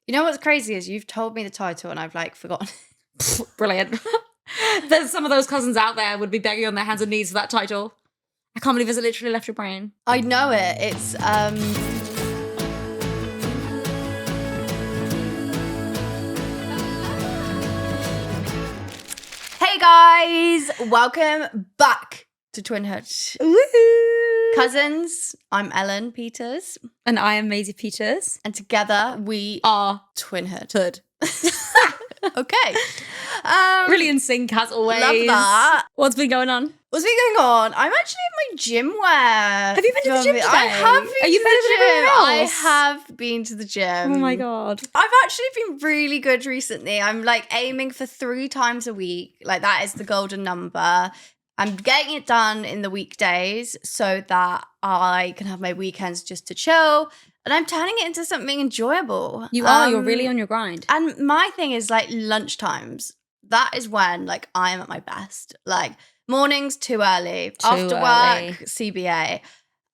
You know what's crazy is you've told me the title and I've like forgotten. Brilliant. There's some of those cousins out there would be begging on their hands and knees for that title. I can't believe it's literally left your brain. I know it. It's Hey guys, welcome back to Twinhood. Woohoo! Cousins, I'm Ellen Peters. And I am Maisie Peters. And together we are Twinhood. Hood. Okay. Really in sync as always. Love that. What's been going on? What's been going on? I'm actually in my gym wear. Have you been to the gym today? I have been Are you to better the than gym. everyone I else? have been to the gym. Oh my God. I've actually been really good recently. I'm like aiming for 3 times a week. Like that is the golden number. I'm getting it done in the weekdays so that I can have my weekends just to chill. And I'm turning it into something enjoyable. You are. You're really on your grind. And my thing is like lunchtimes. That is when like I am at my best. Like mornings too early. After work, CBA.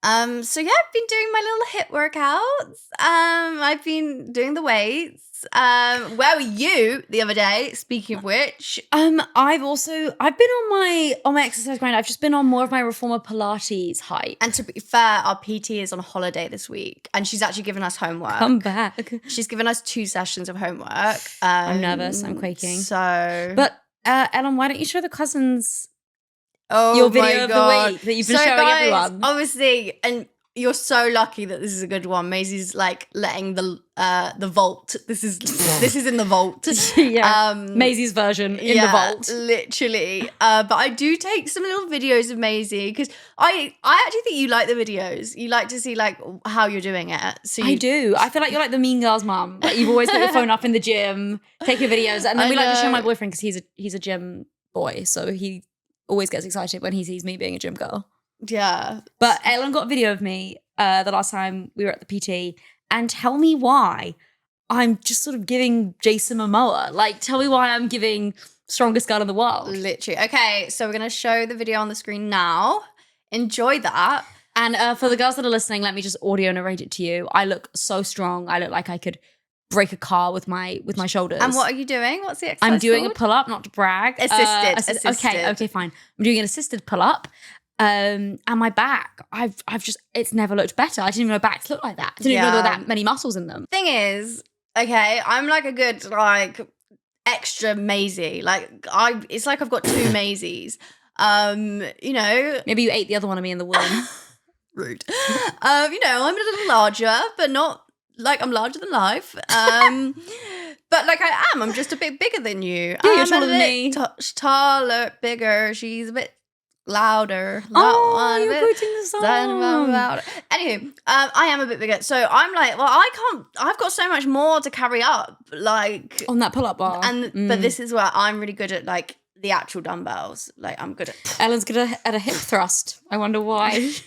So yeah, I've been doing my little HIIT workouts. I've been doing the weights. Where were you the other day? Speaking of which, I've been on my exercise grind. I've just been on more of my reformer Pilates hype. and to be fair, our PT is on holiday this week, and she's actually given us homework. Come back. She's given us 2 sessions of homework. I'm nervous. I'm quaking. But Ellen, why don't you show the cousins oh your my video of God. the week that you've been So showing guys, everyone? Obviously, and you're so lucky that this is a good one. Maisie's like letting the vault. This is in the vault. Yeah. Maisie's version in the vault. Literally. But I do take some little videos of Maisie because I actually think you like the videos. You like to see like how you're doing it. So I do. I feel like you're like the mean girl's mum. Like you've always got your phone up in the gym, taking videos, and then we like to show my boyfriend because he's a gym boy, so he always gets excited when he sees me being a gym girl. Yeah. But Ellen got a video of me the last time we were at the PT, and tell me why I'm just sort of giving Jason Momoa. Like, tell me why I'm giving strongest girl in the world. Literally. Okay, so we're going to show the video on the screen now. Enjoy that. And for the girls that are listening, let me just audio narrate it to you. I look so strong. I look like I could break a car with my shoulders. And what are you doing? What's the exercise I'm doing called? a pull-up, not to brag. Assisted. Okay, fine. I'm doing an assisted pull-up. And my back, I've just, it's never looked better. I didn't even know backs looked like that. I didn't even know there were that many muscles in them. Thing is, okay, I'm like a good like extra Maisie. Like it's like I've got 2 Maisies. You know, Maybe you ate the other one of me in the womb. rude. You know, I'm a little larger, but not like I'm larger than life. But like I am, I'm just a bit bigger than you. Yeah, you're taller than me. Taller, bigger. She's a bit louder. Oh, you're quoting the song. Anyway, I am a bit bigger. So I'm like, well, I've got so much more to carry up. Like on that pull-up bar. But this is where I'm really good at like the actual dumbbells. Like I'm good at Ellen's good at a hip thrust. I wonder why. Maisie,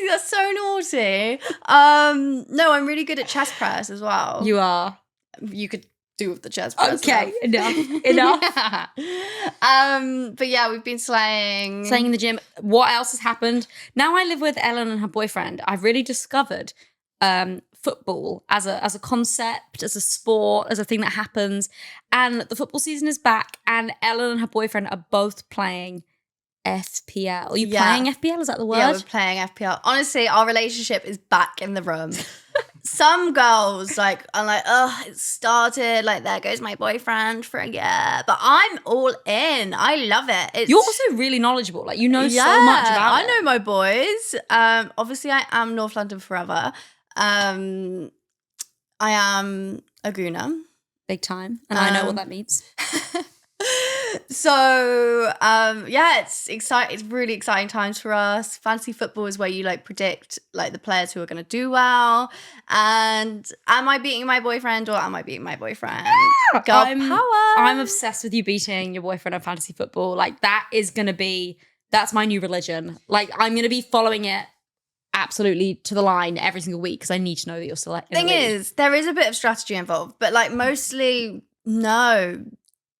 that's so naughty. No, I'm really good at chest press as well. You are. You could do with the chest press. Okay, enough. But yeah, we've been slaying in the gym. What else has happened? Now I live with Ellen and her boyfriend. I've really discovered football as a concept, as a sport, as a thing that happens. And the football season is back, and Ellen and her boyfriend are both playing FPL. Are you playing FPL? Is that the word? Yeah, we're playing FPL. Honestly, our relationship is back in the room. Some girls like are like, oh, it started, like there goes my boyfriend for a year. But I'm all in. I love it. You're also really knowledgeable. Like you know so much about it. I know my boys. Obviously I am North London forever. I am a Gooner. Big time. And I know what that means. So yeah, it's exciting. It's really exciting times for us. Fantasy football is where you like predict like the players who are going to do well. And am I beating my boyfriend or am I beating my boyfriend? Girl power. I'm obsessed with you beating your boyfriend at fantasy football. Like that's my new religion. Like I'm going to be following it absolutely to the line every single week because I need to know that you're still in the lead. Thing is, there is a bit of strategy involved, but like mostly no.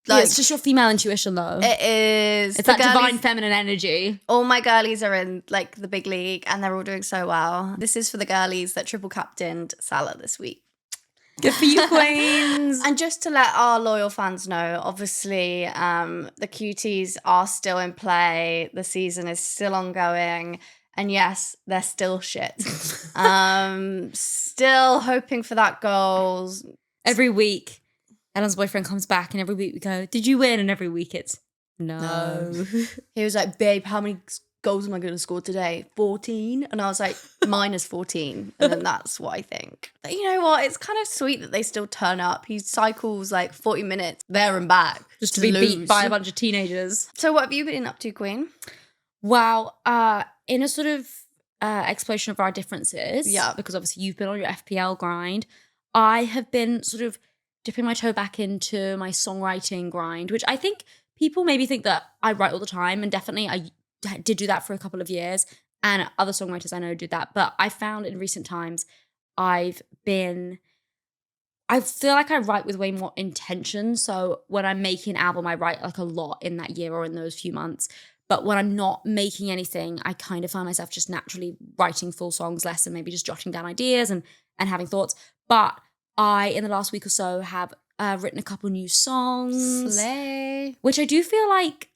Like, it's just your female intuition though. It is. It's that divine feminine energy. All my girlies are in like the big league and they're all doing so well. This is for the girlies that triple captained Salah this week. Good for you, queens. And just to let our loyal fans know, obviously, the cuties are still in play. The season is still ongoing. And yes, they're still shit. Still hoping for that goals. Every week, Ellen's boyfriend comes back and every week we go, did you win? And every week it's, no. He was like, babe, how many goals am I going to score today? 14? And I was like, minus 14. And then that's what I think. But you know what? It's kind of sweet that they still turn up. He cycles like 40 minutes there and back. Just to be beat by a bunch of teenagers. So what have you been up to, Queen? Wow. In a sort of exploration of our differences, because obviously you've been on your FPL grind, I have been sort of dipping my toe back into my songwriting grind, which I think people maybe think that I write all the time, and definitely I did do that for a couple of years, and other songwriters I know do that. But I found in recent times I feel like I write with way more intention. So when I'm making an album, I write like a lot in that year or in those few months. But when I'm not making anything, I kind of find myself just naturally writing full songs less and maybe just jotting down ideas and having thoughts. But I, in the last week or so, have written a couple new songs. Slay. Which I do feel like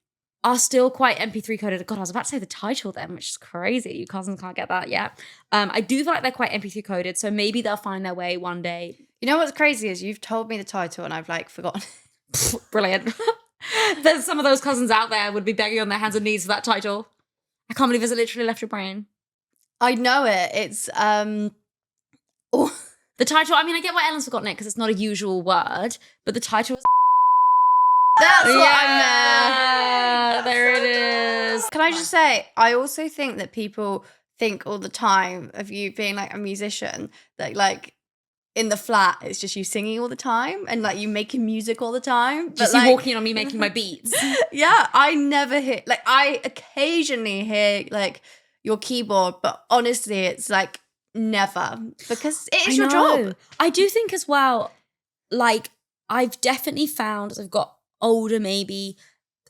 are still quite MP3 coded. God, I was about to say the title then, which is crazy. You cousins can't get that yet. I do feel like they're quite MP3 coded, so maybe they'll find their way one day. You know what's crazy is you've told me the title and I've like forgotten. Brilliant. There's some of those cousins out there would be begging on their hands and knees for that title. I can't believe it's literally left your brain. I know it. It's the title. I mean, I get why Ellen's forgotten it because it's not a usual word, but the title is. That's what I meant. There it is. Can I just say, I also think that people think all the time of you being like a musician that like in the flat it's just you singing all the time and like you making music all the time. Just but, you walking on me making my beats. Yeah, I never hear, like I occasionally hear like your keyboard, but honestly it's like never, because it is your job. I do think as well, like I've definitely found as I've got older maybe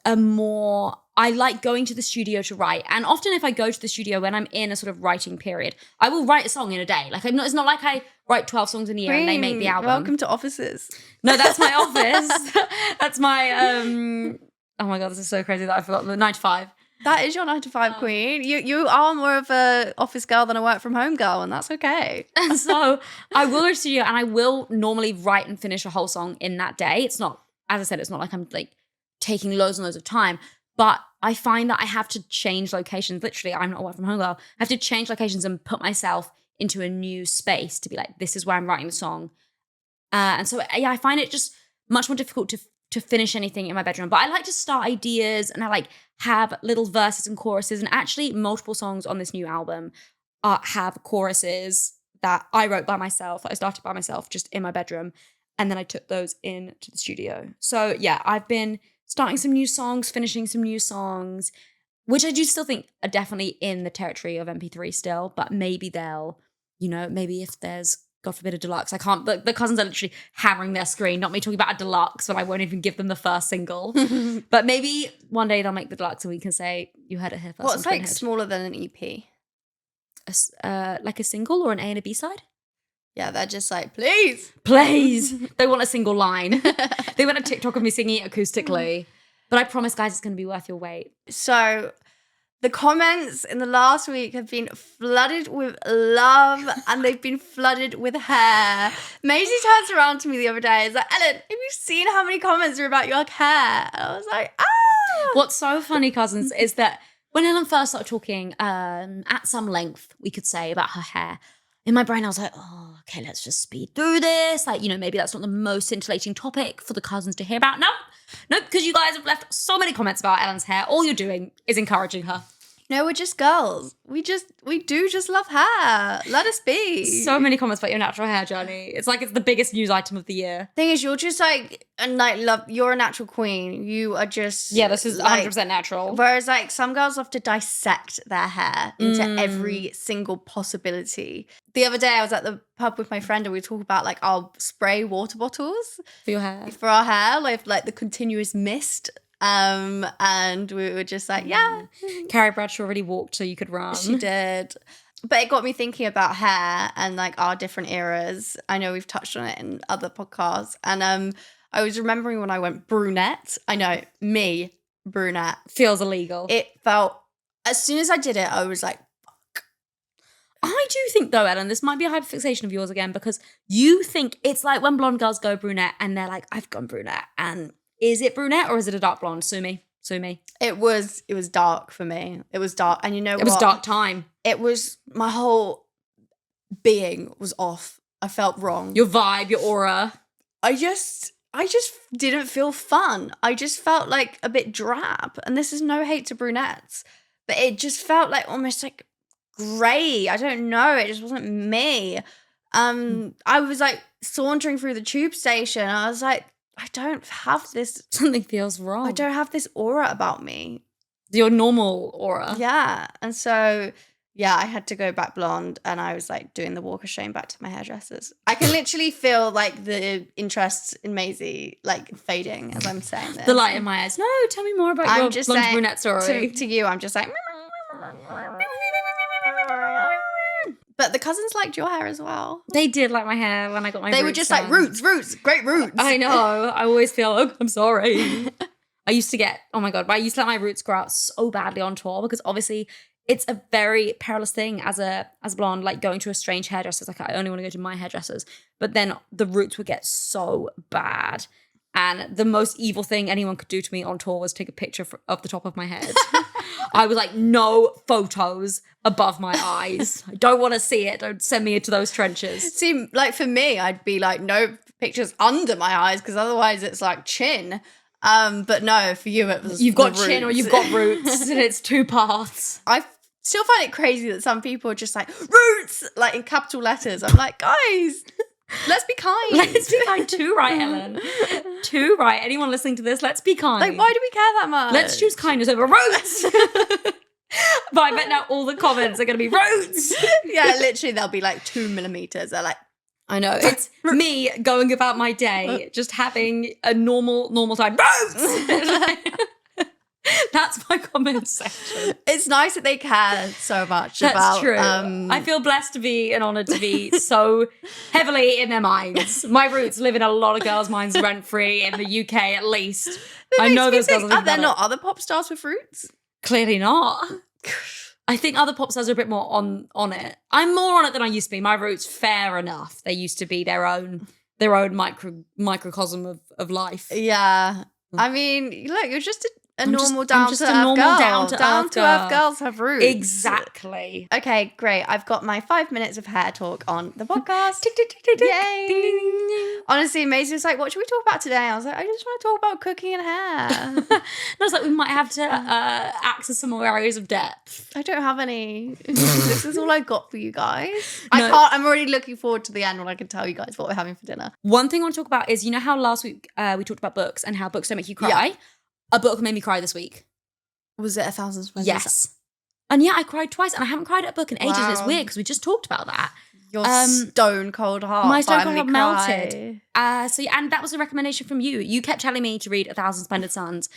I like going to the studio to write. And often if I go to the studio when I'm in a sort of writing period, I will write a song in a day. Like it's not like I write 12 songs in a year and they make the album. Welcome to offices. No, that's my office. That's my, oh my God, this is so crazy that I forgot the 9 to 5. That is your 9 to 5 queen. You are more of a office girl than a work from home girl, and that's okay. And so I will go to the studio and I will normally write and finish a whole song in that day. It's not, as I said, it's not like I'm like taking loads and loads of time. But I find that I have to change locations. Literally, I'm not a work from home girl. I have to change locations and put myself into a new space to be like, this is where I'm writing the song. And so, yeah, I find it just much more difficult to finish anything in my bedroom. But I like to start ideas and I like have little verses and choruses. And actually, multiple songs on this new album have choruses that I wrote by myself, that I started by myself just in my bedroom. And then I took those into the studio. So, yeah, I've been starting some new songs, finishing some new songs, which I do still think are definitely in the territory of MP3 still, but maybe they'll, maybe if there's, God forbid, a deluxe. I can't, the cousins are literally hammering their screen, not me talking about a deluxe, but I won't even give them the first single. But maybe one day they'll make the deluxe and we can say, you heard it here first. What's like smaller than an EP? Like a single or an A and a B side? Yeah, they're just like, please. They want a single line. They want a TikTok of me singing it acoustically. But I promise, guys, it's going to be worth your wait. So the comments in the last week have been flooded with love and they've been flooded with hair. Maisie turns around to me the other day and is like, Ellen, have you seen how many comments are about your hair? And I was like, ah. What's so funny, cousins, is that when Ellen first started talking at some length, we could say, about her hair, in my brain, I was like, oh, okay, let's just speed through this. Like, maybe that's not the most scintillating topic for the cousins to hear about. No, because you guys have left so many comments about Ellen's hair. All you're doing is encouraging her. No, we're just girls. We do just love hair. Let us be. So many comments about your natural hair journey. It's like it's the biggest news item of the year. Thing is, you're just like, and like, love. You're a natural queen. You are just this is 100% natural. Whereas like some girls have to dissect their hair into every single possibility. The other day, I was at the pub with my friend and we talked about like our spray water bottles for your hair, for our hair, like the continuous mist. And we were just like, yeah. Carrie Bradshaw already walked so you could run. She did. But it got me thinking about hair and like our different eras. I know we've touched on it in other podcasts. And I was remembering when I went brunette. I know, me, brunette. Feels illegal. It felt, as soon as I did it, I was like, fuck. I do think though, Ellen, this might be a hyperfixation of yours again, because you think it's like when blonde girls go brunette and they're like, I've gone brunette. And is it brunette or is it a dark blonde? Sue me. It was dark for me. It was dark. And you know what? It was dark time. It was, my whole being was off. I felt wrong. Your vibe, your aura. I just didn't feel fun. I just felt like a bit drab. And this is no hate to brunettes, but it just felt like almost like grey. I don't know. It just wasn't me. I was like sauntering through the tube station. I was like, I don't have this. Something feels wrong. I don't have this aura about me. Your normal aura. Yeah. And so, yeah, I had to go back blonde, and I was like doing the walk of shame back to my hairdressers. I can literally feel like the interest in Maisie like fading as I'm saying this. The light in my eyes. No, tell me more about your blonde brunette story. To you, I'm just like... But the cousins liked your hair as well. They did like my hair when I got my roots. They were just done. like, roots, great roots. I know. I always feel, oh, I'm sorry. I used to get, oh my God, but I used to let my roots grow out so badly on tour, because obviously it's a very perilous thing as a blonde, like going to a strange hairdresser. Like, I only want to go to my hairdressers. But then the roots would get so bad. And the most evil thing anyone could do to me on tour was take a picture of the top of my head. I was like, no photos above my eyes. I don't want to see it. Don't send me into those trenches. See, like for me, I'd be like, no pictures under my eyes, because otherwise it's like chin. But no, for you it was you've got chin or you've got roots, and it's two paths. I still find it crazy that some people are just like, roots, like in capital letters. I'm like, guys, let's be kind. Let's be kind. Too right, Ellen. Too right. Anyone listening to this, let's be kind. Like, why do we care that much? Let's choose kindness over roots. But I bet now all the comments are going to be roots. Yeah, literally they'll be like 2 millimeters. They're like, I know. It's me going about my day, just having a normal time. Roots! That's my comment section. It's nice that they care so much about... That's true. I feel blessed to be and honoured to be so heavily in their minds. My roots live in a lot of girls' minds rent-free in the UK at least. I know those girls Are there not other pop stars with roots? Clearly not. I think other pop stars are a bit more on it. I'm more on it than I used to be. My roots, fair enough. They used to be their own microcosm of life. Yeah. I mean, look, you're just a normal down-to-earth girl. Down-to-earth girls have roots. Exactly. Okay, great. I've got my 5 minutes of hair talk on the podcast. Tick, tick, tick, tick, tick. Yay. Ding, ding, ding. Honestly, Maisie was like, what should we talk about today? I was like, I just want to talk about cooking and hair. I was like, we might have to access some more areas of depth. I don't have any. This is all I got for you guys. No. I'm already looking forward to the end when I can tell you guys what we're having for dinner. One thing I want to talk about is, you know how last week we talked about books and how books don't make you cry? Yeah. A book made me cry this week. Was it 1,000 Splendors? Yes. And yeah, I cried twice, and I haven't cried at a book in ages. Wow. And it's weird because we just talked about that. Your stone cold heart. My stone cold heart melted. So yeah, and that was a recommendation from you. You kept telling me to read 1,000 Splendid Suns,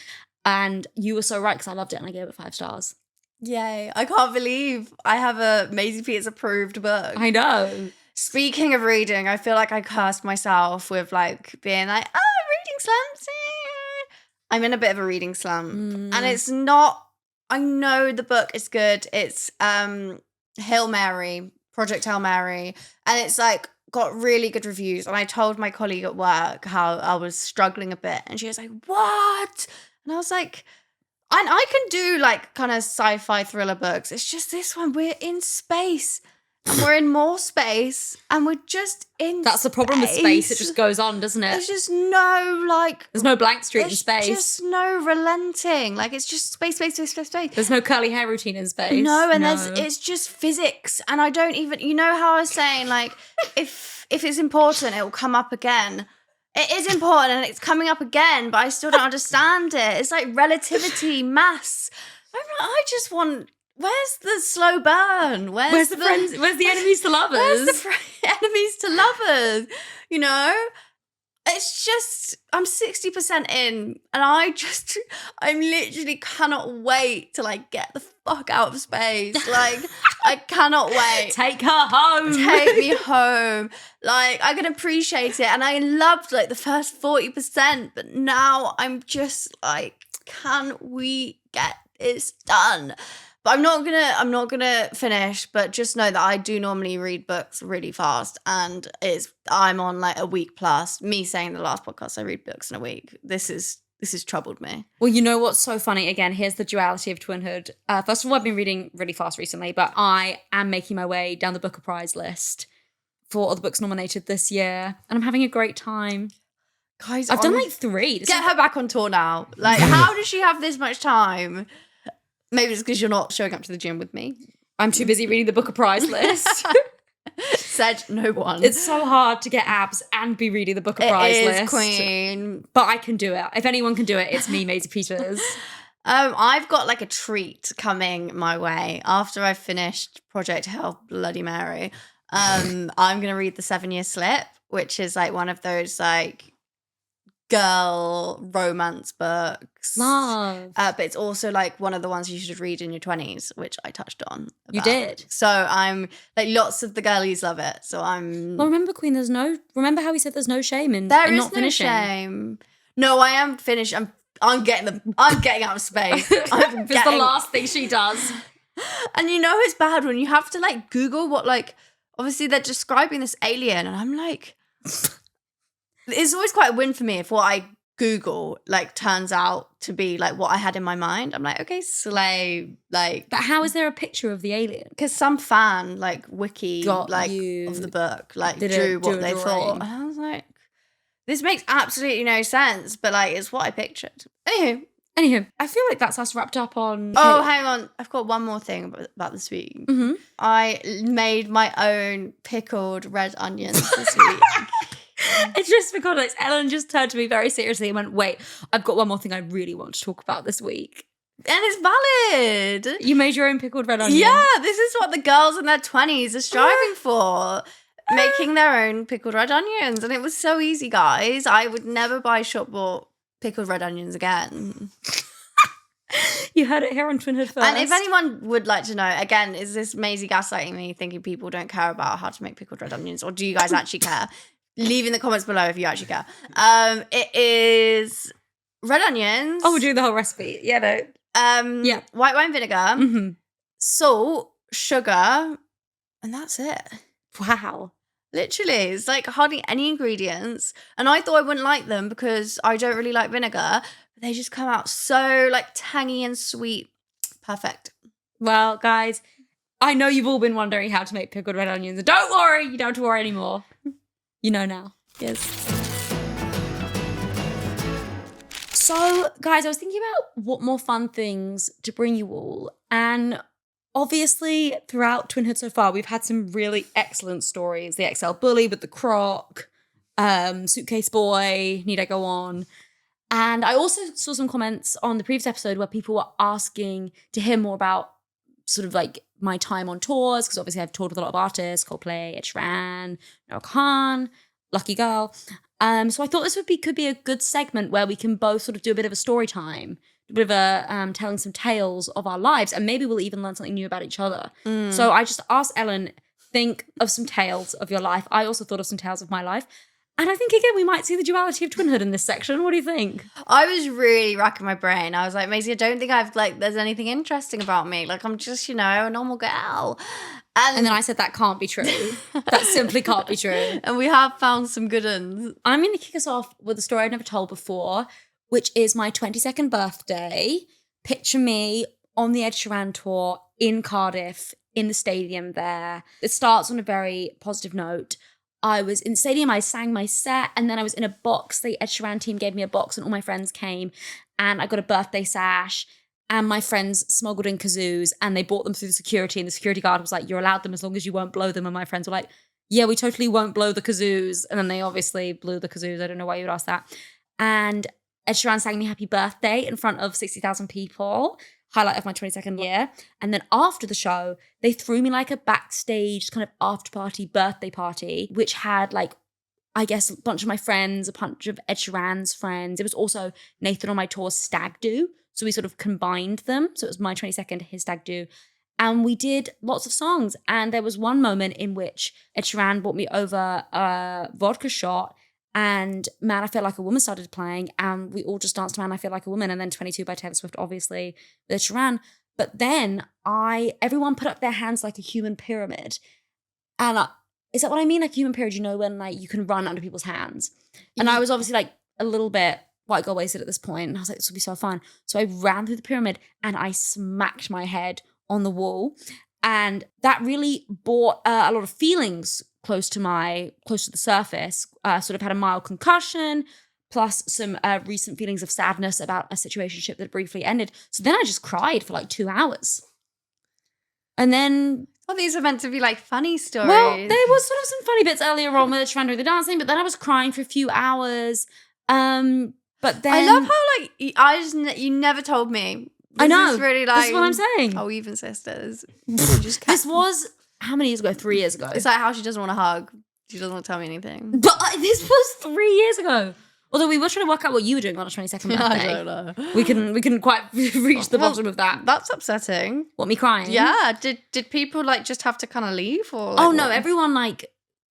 and you were so right because I loved it and I gave it 5 stars. Yay. I can't believe I have a Maisie Peters approved book. I know. Speaking of reading, I feel like I cursed myself with like being like, reading slumps. I'm in a bit of a reading slump. And it's not, I know the book is good. It's Hail Mary, Project Hail Mary. And it's like got really good reviews. And I told my colleague at work how I was struggling a bit. And she was like, what? And I was like, and I can do like kind of sci-fi thriller books. It's just this one, we're in space. And we're in more space, and we're just in That's the problem with space. It just goes on, doesn't it? There's just no, like... There's no blank street in space. There's just no relenting. Like, it's just space. There's no curly hair routine in space. No, and it's just physics. And I don't even... You know how I was saying, like, if it's important, it will come up again. It is important, and it's coming up again, but I still don't understand it. It's like relativity, mass. I just want... Where's the slow burn? Where's the friends? Where's the enemies to lovers? Where's the enemies to lovers? You know? It's just, I'm 60% in, and I literally cannot wait to like get the fuck out of space. Like, I cannot wait. Take her home. Take me home. Like, I can appreciate it. And I loved like the first 40%, but now I'm just like, can we get this done? But I'm not gonna finish, but just know that I do normally read books really fast, and I'm on like a week plus. Me saying the last podcast I read books in a week. This has troubled me. Well, you know what's so funny? Again, here's the duality of Twinhood. First of all, I've been reading really fast recently, but I am making my way down the Booker Prize list for all the books nominated this year, and I'm having a great time. Guys, I've done like 3. Get her back on tour now. Like, how does she have this much time? Maybe it's because you're not showing up to the gym with me. I'm too busy reading the Booker Prize list. Said no one. It's so hard to get abs and be reading the Booker Prize list. Queen. But I can do it. If anyone can do it, it's me, Maisie Peters. I've got like a treat coming my way after I've finished Project Hell Bloody Mary. I'm gonna read The 7-Year Slip, which is like one of those like girl romance books. Love. But it's also like one of the ones you should read in your 20s, which I touched on. You did. So I'm like, lots of the girlies love it. So I'm. Well, remember, Queen, remember how we said there's no shame in There is not finishing? No shame. No, I am finished. I'm getting out of space. It's the last thing she does. And you know it's bad when you have to like Google what, like, obviously they're describing this alien, and I'm like, it's always quite a win for me if what I Google like turns out to be like what I had in my mind. I'm like, okay, slay. Like, but how is there a picture of the alien? Because some fan like wiki of the book like drew what they thought, and I was like, this makes absolutely no sense, but like it's what I pictured. Anywho, I feel like that's us wrapped up on. Oh, hang on, I've got one more thing about this week. Mm-hmm. I made my own pickled red onions this week. It's just because Ellen just turned to me very seriously and went, wait, I've got one more thing I really want to talk about this week. And it's valid. You made your own pickled red onion. Yeah, this is what the girls in their 20s are striving for. Making their own pickled red onions. And it was so easy, guys. I would never buy shop-bought pickled red onions again. You heard it here on Twinhood first. And if anyone would like to know, again, is this Maisie gaslighting me, thinking people don't care about how to make pickled red onions? Or do you guys actually care? Leave in the comments below if you actually care. It is red onions. Oh, we're doing the whole recipe. Yeah, no. Yeah. White wine vinegar, salt, sugar, and that's it. Wow. Literally, it's like hardly any ingredients. And I thought I wouldn't like them because I don't really like vinegar. But they just come out so like tangy and sweet. Perfect. Well, guys, I know you've all been wondering how to make pickled red onions. Don't worry, you don't have to worry anymore. You know now. Yes. So, guys, I was thinking about what more fun things to bring you all. And obviously, throughout Twinhood so far, we've had some really excellent stories. The XL bully with the croc, suitcase boy, need I go on? And I also saw some comments on the previous episode where people were asking to hear more about sort of like my time on tours, because obviously I've toured with a lot of artists, Coldplay, Ed Sheran, Noah Khan, Lucky Girl. So I thought this could be a good segment where we can both sort of do a bit of a story time, a bit of a telling some tales of our lives, and maybe we'll even learn something new about each other. So I just asked Ellen, think of some tales of your life. I also thought of some tales of my life. And I think, again, we might see the duality of Twinhood in this section. What do you think? I was really racking my brain. I was like, Maisie, I don't think there's anything interesting about me. Like, I'm just, a normal girl. And then I said, that can't be true. That simply can't be true. And we have found some good ones. I'm going to kick us off with a story I've never told before, which is my 22nd birthday. Picture me on the Ed Sheran tour in Cardiff, in the stadium there. It starts on a very positive note. I was in the stadium, I sang my set, and then I was in a box. The Ed Sheran team gave me a box and all my friends came, and I got a birthday sash, and my friends smuggled in kazoos, and they bought them through the security, and the security guard was like, you're allowed them as long as you won't blow them. And my friends were like, yeah, we totally won't blow the kazoos. And then they obviously blew the kazoos. I don't know why you would ask that. And Ed Sheran sang me happy birthday in front of 60,000 people. Highlight of my 22nd year. And then after the show, they threw me like a backstage kind of after party birthday party, which had like I guess, a bunch of my friends, a bunch of Ed Sheran's friends. It was also Nathan on my tour's stag do. So we sort of combined them. So it was my 22nd, his stag do. And we did lots of songs. And there was one moment in which Ed Sheran brought me over a vodka shot, and Man, I Feel Like a Woman started playing, and we all just danced Man, I Feel Like a Woman, and then 22 by Taylor Swift, obviously, with Ed Sheran. But then everyone put up their hands like a human pyramid. And is that what I mean? Like a human pyramid, when like you can run under people's hands. And I was obviously like a little bit white girl wasted at this point, and I was like, this will be so fun. So I ran through the pyramid and I smacked my head on the wall. And that really brought a lot of feelings close to the surface. Sort of had a mild concussion, plus some recent feelings of sadness about a situationship that briefly ended. So then I just cried for like 2 hours. And then... Well, these are meant to be like funny stories. Well, there was sort of some funny bits earlier on with trying to do the dancing, but then I was crying for a few hours. But then... I love how like, you never told me. I know. Is really like, this is what I'm saying. Oh, even sisters. This was, how many years ago? 3 years ago. It's like how she doesn't want to hug. She doesn't want to tell me anything. But this was 3 years ago. Although we were trying to work out what you were doing on a 22nd birthday. I don't know. We couldn't quite reach the bottom of that. That's upsetting. What, me crying? Yeah. Did people like just have to kind of leave or? Like, oh no, everyone like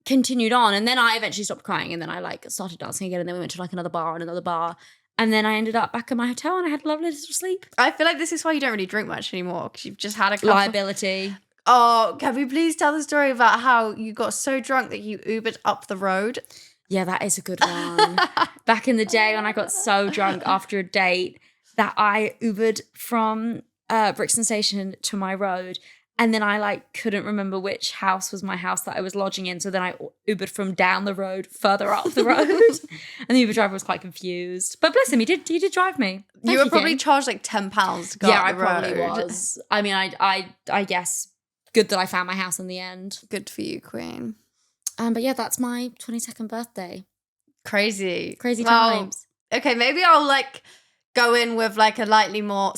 continued on, and then I eventually stopped crying, and then I like started dancing again, and then we went to like another bar, and then I ended up back at my hotel, and I had a lovely little sleep. I feel like this is why you don't really drink much anymore, because you've just had a couple. Liability. Oh, can we please tell the story about how you got so drunk that you Ubered up the road? Yeah, that is a good one. Back in the day when I got so drunk after a date that I Ubered from Brixton Station to my road, and then I like couldn't remember which house was my house that I was lodging in, so then I Ubered from down the road further up the road, and the Uber driver was quite confused. But bless him, he did drive me. You were probably charged like £10 to go up the road. Yeah, I probably was. I mean, I guess good that I found my house in the end. Good for you, Queen. But yeah, that's my 22nd birthday. Crazy times. Okay, maybe I'll like go in with like a slightly more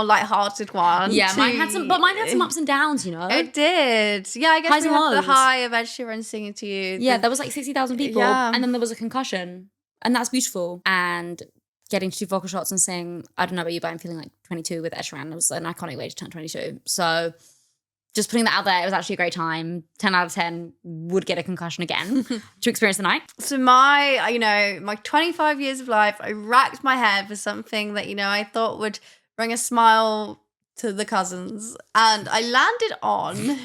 lighthearted one. Yeah, mine had some ups and downs, It did. Yeah, I guess highs we and had the lows. high of Ed Sheeran singing to you. Yeah, there was like 60,000 people, Yeah. and then there was a concussion, and that's beautiful. And getting to do vocal shots and sing, I don't know about you, but I'm feeling like 22 with Ed Sheeran. It was an iconic way to turn 22. So just putting that out there, it was actually a great time. 10 out of 10 would get a concussion again to experience the night. So my 25 years of life, I racked my head for something that, I thought would bring a smile to the cousins. And I landed on,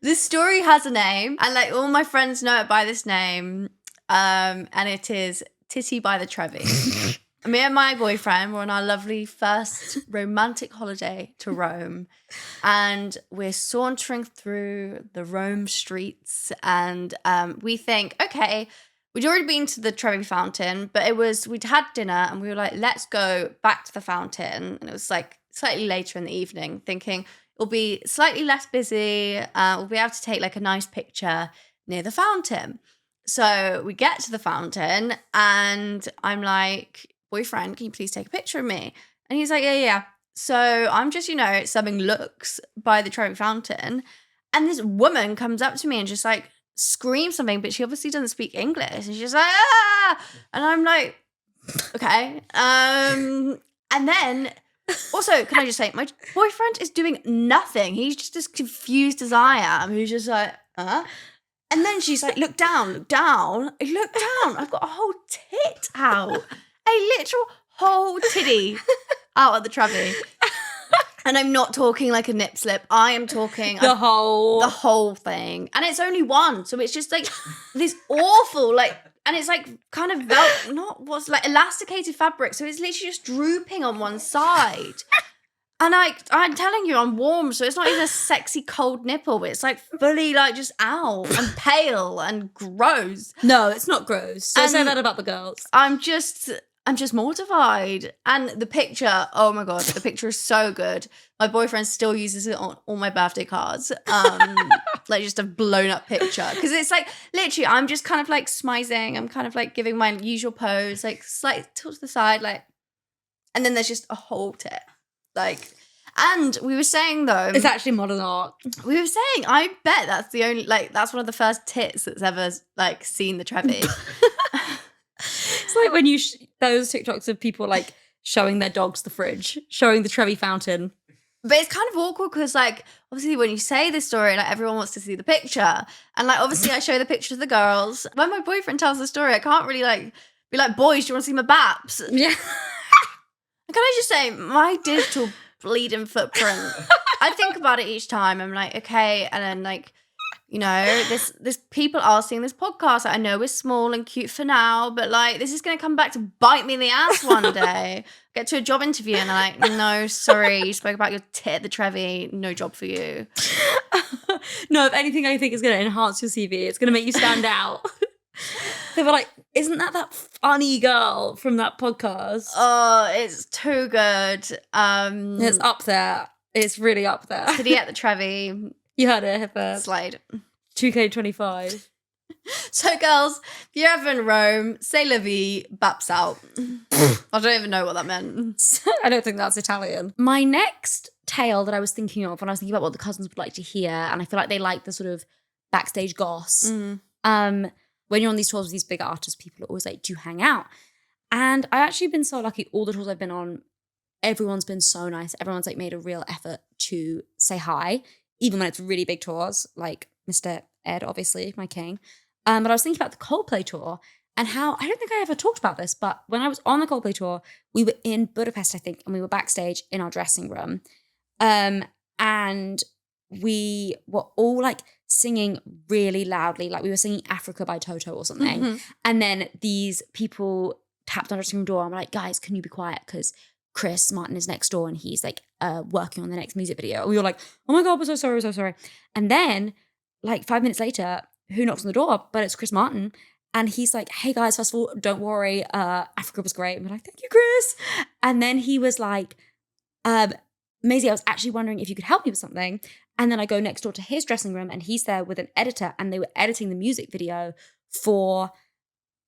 this story has a name, and like all my friends know it by this name. And it is Titty by the Trevi. Me and my boyfriend were on our lovely first romantic holiday to Rome, and we're sauntering through the Rome streets, and we think, okay, we'd already been to the Trevi fountain, but we'd had dinner, and we were like, let's go back to the fountain. And it was like slightly later in the evening, thinking it'll be slightly less busy. We'll be able to take like a nice picture near the fountain. So we get to the fountain, and I'm like, boyfriend, can you please take a picture of me? And he's like, yeah. So I'm just, serving looks by the Trevi fountain, and this woman comes up to me and just like screams something, but she obviously doesn't speak English, and she's just like, ah! And I'm like, okay. And then also, can I just say, my boyfriend is doing nothing. He's just as confused as I am. He's just like, And then she's like, look down. I look down. I've got a whole tit out. A literal whole titty out at the Trevi. And I'm not talking like a nip slip. I am talking the whole thing. And it's only one. So it's just like this awful, like, and it's like kind of elasticated fabric. So it's literally just drooping on one side. And I'm telling you, I'm warm, so it's not even a sexy cold nipple. It's like fully like just out and pale and gross. No, it's not gross. So say that about the girls. I'm just mortified. And the picture, oh my God, the picture is so good. My boyfriend still uses it on all my birthday cards. Like just a blown up picture. Because it's like, literally, I'm just kind of like smizing. I'm kind of like giving my usual pose, like slightly tilt to the side, like, and then there's just a whole tit. Like, And we were saying though, it's actually modern art. We were saying, I bet that's the only, like, that's one of the first tits that's ever, like, seen the Trevi. It's like when you, those TikToks of people, like, showing their dogs the fridge, showing the Trevi fountain. But it's kind of awkward because, like, obviously when you say this story, like, everyone wants to see the picture. And, like, obviously I show the picture to the girls. When my boyfriend tells the story, I can't really, like, be like, boys, do you want to see my baps? Yeah. Can I just say, my digital bleeding footprint, I think about it each time. I'm like, okay. And then, like, you know, this people are seeing this podcast. I know we're small and cute for now, but, like, this is going to come back to bite me in the ass one day. Get to a job interview and I'm like, no, sorry, you spoke about your tit at the Trevi, no job for you. No, if anything, I think is going to enhance your CV. It's going to make you stand out. They were like, isn't that funny girl from that podcast? Oh, it's too good. It's up there. It's really up there. Titty at the Trevi. You heard it here first. Slide. 2K25. So, girls, if you're ever in Rome, say la vie, baps out. I don't even know what that meant. I don't think that's Italian. My next tale that I was thinking of when I was thinking about what the cousins would like to hear, and I feel like they like the sort of backstage goss. When you're on these tours with these big artists, people are always like, do you hang out? And I've actually been so lucky. All the tours I've been on, everyone's been so nice. Everyone's like made a real effort to say hi, even when it's really big tours, like Mr. Ed, obviously, my king. But I was thinking about the Coldplay tour and how, I don't think I ever talked about this, but when I was on the Coldplay tour, we were in Budapest, I think, and we were backstage in our dressing room. And we were all like singing really loudly, like we were singing Africa by Toto or something. And then these people tapped on our dressing room door and were like, guys, can you be quiet? Because Chris Martin is next door and he's like working on the next music video. And we were like, oh my God, we're so sorry, we're so sorry. And then like 5 minutes later, who knocks on the door? But it's Chris Martin. And he's like, hey guys, first of all, don't worry. Africa was great. And we're like, thank you, Chris. And then he was like, Maisie, I was actually wondering if you could help me with something. And then I go next door to his dressing room and he's there with an editor and they were editing the music video for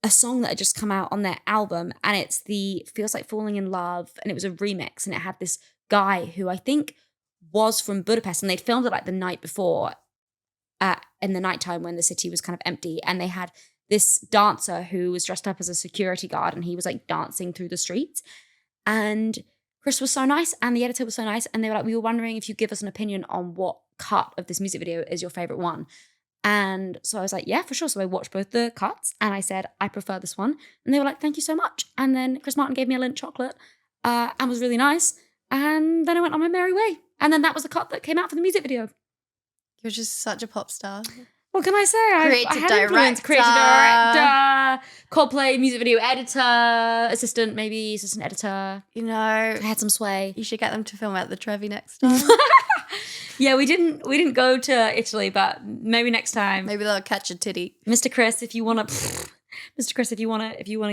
a song that had just come out on their album. And it's the Feels Like Falling in Love. And it was a remix and it had this guy who I think was from Budapest and they'd filmed it like the night before in the nighttime when the city was kind of empty. And they had this dancer who was dressed up as a security guard and he was like dancing through the streets. And Chris was so nice and the editor was so nice. And they were like, we were wondering if you give us an opinion on what cut of this music video is your favorite one. And so I was like, yeah, for sure. So I watched both the cuts and I said, I prefer this one. And they were like, thank you so much. And then Chris Martin gave me a Lindt chocolate and was really nice. And then I went on my merry way. And then that was the cut that came out for the music video. You're just such a pop star. What can I say? Creative director, Coldplay music video editor, assistant editor. You know, I had some sway. You should get them to film at the Trevi next time. Yeah, we didn't go to Italy, but maybe next time. Maybe they'll catch a titty. Mr. Chris, if you wanna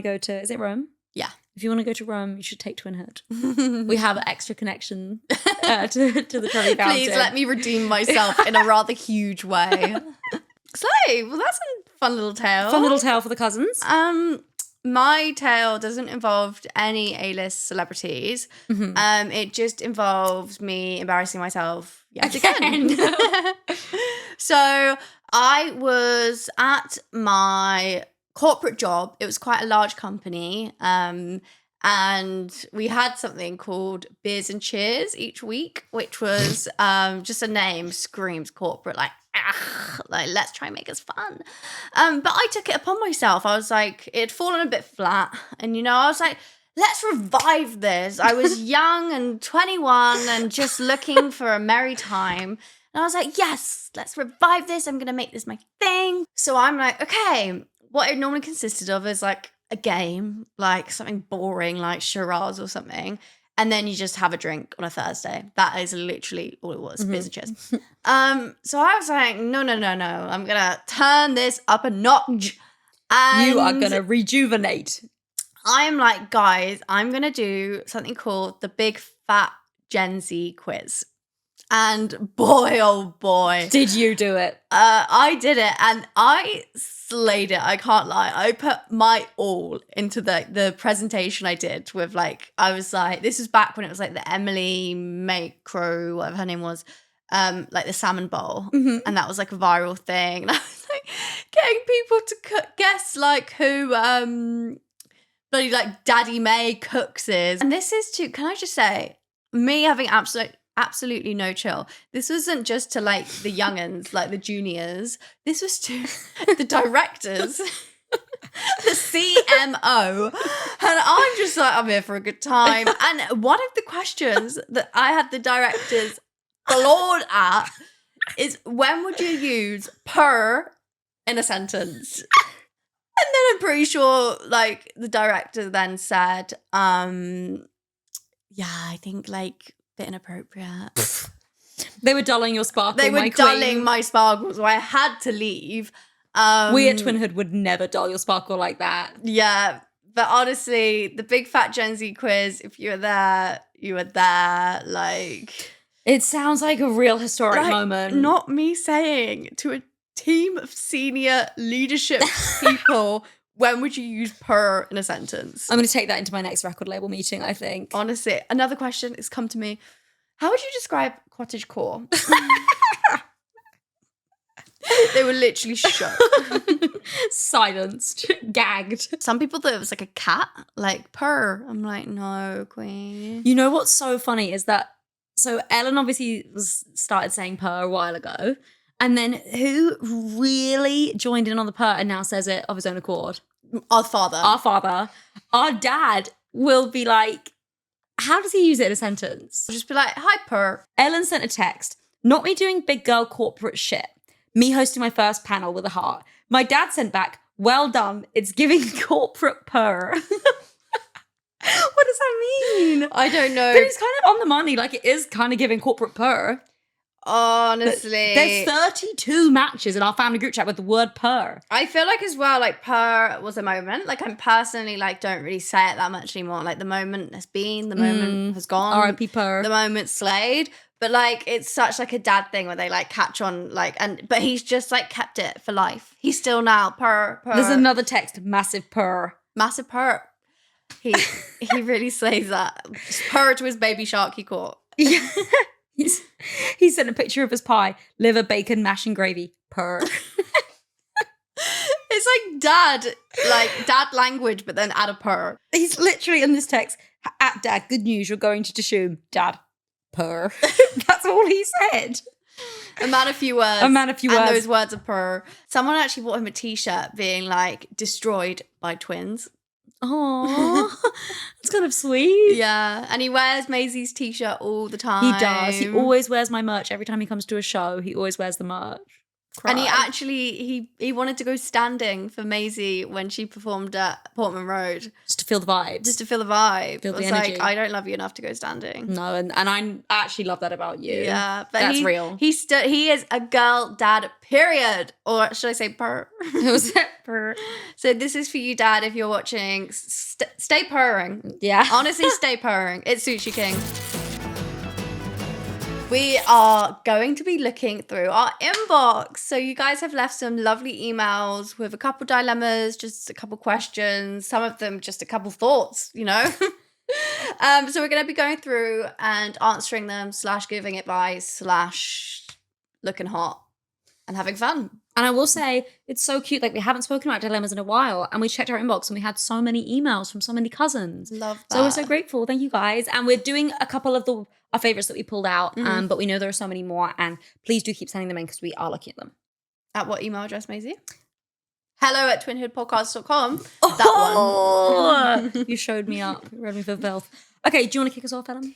go to, is it Rome? Yeah. If you want to go to Rome, you should take Twinhood. We have an extra connection to the Trevi fountain. Please let me redeem myself in a rather huge way. So, well, that's a fun little tale. Fun little tale for the cousins. My tale doesn't involve any A-list celebrities. It just involves me embarrassing myself yet again. So I was at my corporate job. It was quite a large company. And we had something called Beers and Cheers each week, which was just a name screams corporate, like let's try and make us fun. But I took it upon myself. I was like, it had fallen a bit flat. And, I was like, let's revive this. I was young and 21 and just looking for a merry time. And I was like, yes, let's revive this. I'm going to make this my thing. So I'm like, okay, what it normally consisted of is like a game, like something boring like charades or something. And then you just have a drink on a Thursday. That is literally all it was, beers and cheers. So I was like, no. I'm going to turn this up a notch. And you are going to rejuvenate. I'm like, guys, I'm going to do something called the Big Fat Gen Z Quiz. And boy, oh boy. Did you do it? I did it and I slayed it. I can't lie. I put my all into the presentation I did with like, I was like, this was back when it was like the Emily Macro, whatever her name was, like the salmon bowl. Mm-hmm. And that was like a viral thing. And I was like getting people to guess like who bloody like Daddy May Cooks is. And this is too, can I just say, me having absolutely no chill. This wasn't just to like the young'uns, like the juniors. This was to the directors, the CMO. And I'm just like, I'm here for a good time. And one of the questions that I had the directors floored at is, when would you use purr in a sentence? And then I'm pretty sure like the director then said, yeah, I think like bit inappropriate. They were dulling your sparkle. They were dulling my sparkle, so I had to leave. We at Twinhood would never dull your sparkle like that. Yeah, but honestly, the big fat Gen Z quiz, if you were there, you were there. Like, it sounds like a real historic moment. Not me saying to a team of senior leadership people, when would you use purr in a sentence? I'm going to take that into my next record label meeting, I think. Honestly, another question has come to me. How would you describe cottagecore? They were literally shocked. Silenced. Gagged. Some people thought it was like a cat, like purr. I'm like, no, queen. You know what's so funny is that, so Ellen obviously started saying purr a while ago. And then who really joined in on the purr and now says it of his own accord? Our father. Our dad will be like, how does he use it in a sentence? I'll just be like, hi, purr. Ellen sent a text. Not me doing big girl corporate shit. Me hosting my first panel with a heart. My dad sent back, well done. It's giving corporate purr. What does that mean? I don't know. But it's kind of on the money. Like, it is kind of giving corporate purr. Honestly. There's 32 matches in our family group chat with the word purr. I feel like as well, like purr was a moment. Like I'm personally like don't really say it that much anymore. Like the moment has been, the moment has gone. R.I.P. purr. The moment slayed. But like it's such like a dad thing where they like catch on like but he's just like kept it for life. He's still now purr. There's another text, massive purr. Massive purr. He really slays that. Just purr to his baby shark he caught. Yeah. He sent a picture of his pie, liver, bacon, mash and gravy. Purr. It's like dad language, but then add a purr. He's literally in this text, at dad, good news, you're going to Dishoom. Dad, purr. That's all he said. A man of few words. And those words are purr. Someone actually bought him a t-shirt being like, destroyed by twins. Oh, it's kind of sweet. Yeah, and he wears Maisie's t-shirt all the time. He does. He always wears my merch. Every time he comes to a show, he always wears the merch. Cry. And he actually, he wanted to go standing for Maisie when she performed at Portman Road. Just to feel the vibes. Just to feel the vibe. Feel the it's energy. like, I don't love you enough to go standing. No, and I actually love that about you. Yeah. But that's real. He is a girl dad, period. Or should I say purr? Was it purr? So this is for you, dad, if you're watching. Stay purring. Yeah. Honestly, stay purring. It's Sushi King. We are going to be looking through our inbox. So you guys have left some lovely emails with a couple dilemmas, just a couple questions, some of them just a couple thoughts, you know? So we're going to be going through and answering them / giving advice / looking hot and having fun. And I will say, it's so cute. Like, we haven't spoken about dilemmas in a while, and we checked our inbox and we had so many emails from so many cousins. Love that. So we're so grateful. Thank you, guys. And we're doing a couple of our favorites that we pulled out, but we know there are so many more. And please do keep sending them in because we are looking at them. At what email address, Maisie? hello@twinhoodpodcast.com. Oh, That one. You showed me up. You read me for filth. Okay, do you want to kick us off, Ellen?